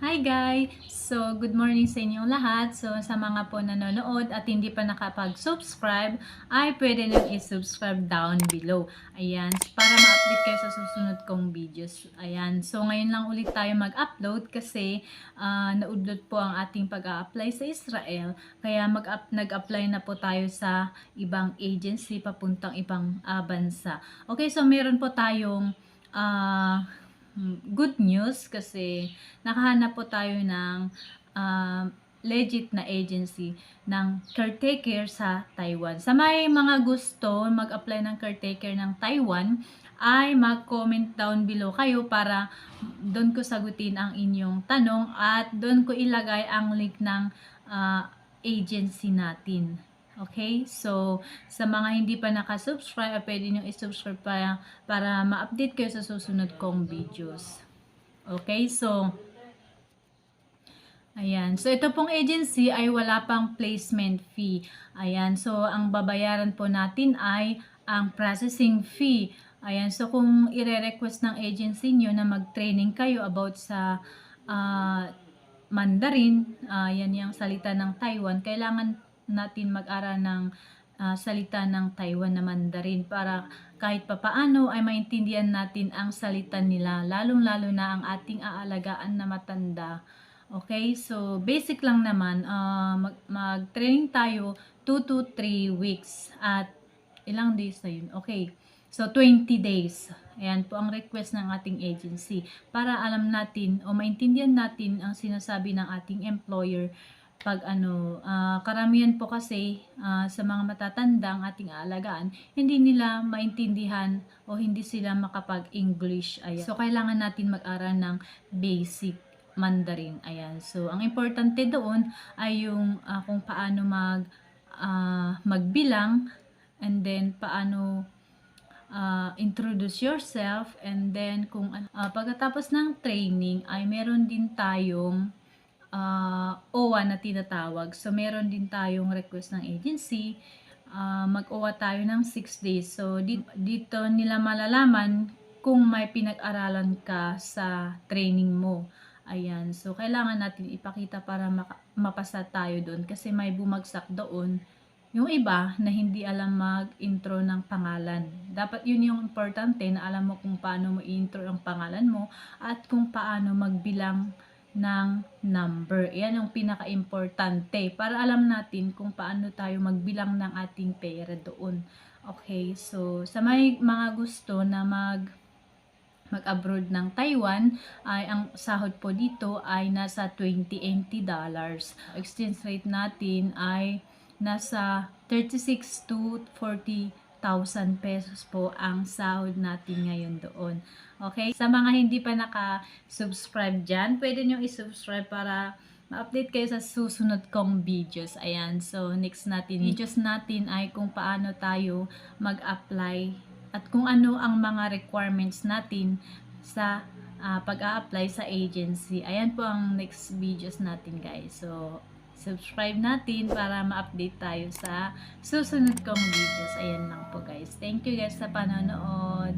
Hi guys! So, good morning sa inyong lahat. So, sa mga po nanonood at hindi pa nakapag-subscribe, ay pwede nang i-subscribe down below. Ayan, para ma-update kayo sa susunod kong videos. Ayan, so ngayon lang ulit tayo mag-upload kasi naudlot po ang ating pag-a-apply sa Israel. Kaya nag-apply na po tayo sa ibang agency papuntang ibang bansa. Okay, so meron po tayong good news kasi nakahanap po tayo ng legit na agency ng caretaker sa Taiwan. Sa may mga gusto mag-apply ng caretaker ng Taiwan, ay mag-comment down below kayo para doon ko sagutin ang inyong tanong at doon ko ilagay ang link ng agency natin. Okay? So, sa mga hindi pa nakasubscribe, pwede nyo isubscribe para ma-update kayo sa susunod kong videos. Okay? So, ayan. So, ito pong agency ay wala pang placement fee. Ayan. So, ang babayaran po natin ay ang processing fee. Ayan. So, kung ire-request ng agency nyo na mag-training kayo about sa Mandarin, yan yung salita ng Taiwan, kailangan natin mag-aral ng salita ng Taiwan na Mandarin para kahit papaano ay maintindihan natin ang salita nila, lalong-lalo na ang ating aalagaan na matanda. Okay, so basic lang naman, mag-training tayo 2 to 3 weeks at ilang days na yun. Okay, so 20 days. Ayan po ang request ng ating agency para alam natin o maintindihan natin ang sinasabi ng ating employer pag karamihan po kasi sa mga matatanda ang ating aalagaan, hindi nila maintindihan o hindi sila makapag-English. Ayan. So, kailangan natin mag-aral ng basic Mandarin. Ayan. So, ang importante doon ay yung kung paano magbilang and then paano introduce yourself, and then kung pagkatapos ng training ay meron din tayong OWA na tinatawag. So meron din tayong request ng agency, mag-OWA tayo ng 6 days. So dito nila malalaman kung may pinag-aralan ka sa training mo. Ayan, so kailangan natin ipakita para mapasa tayo doon kasi may bumagsak doon yung iba na hindi alam mag-intro ng pangalan. Dapat yun yung importante na alam mo kung paano mo i-intro ang pangalan mo at kung paano magbilang ng number. Yan yung pinaka-importante para alam natin kung paano tayo magbilang ng ating pera doon. Okay, so sa may mga gusto na mag-abroad ng Taiwan, ay ang sahod po dito ay nasa $20 dollars. Exchange rate natin ay nasa 36 to 40,000 pesos po ang sahod natin ngayon doon. Okay? Sa mga hindi pa naka-subscribe dyan, pwede nyo i-subscribe para ma-update kayo sa susunod kong videos. Ayan. So, next videos natin ay kung paano tayo mag-apply at kung ano ang mga requirements natin sa pag-a-apply sa agency. Ayan po ang next videos natin, guys. So, subscribe natin para ma-update tayo sa susunod kong videos. Ayan lang po, guys. Thank you guys sa panonood.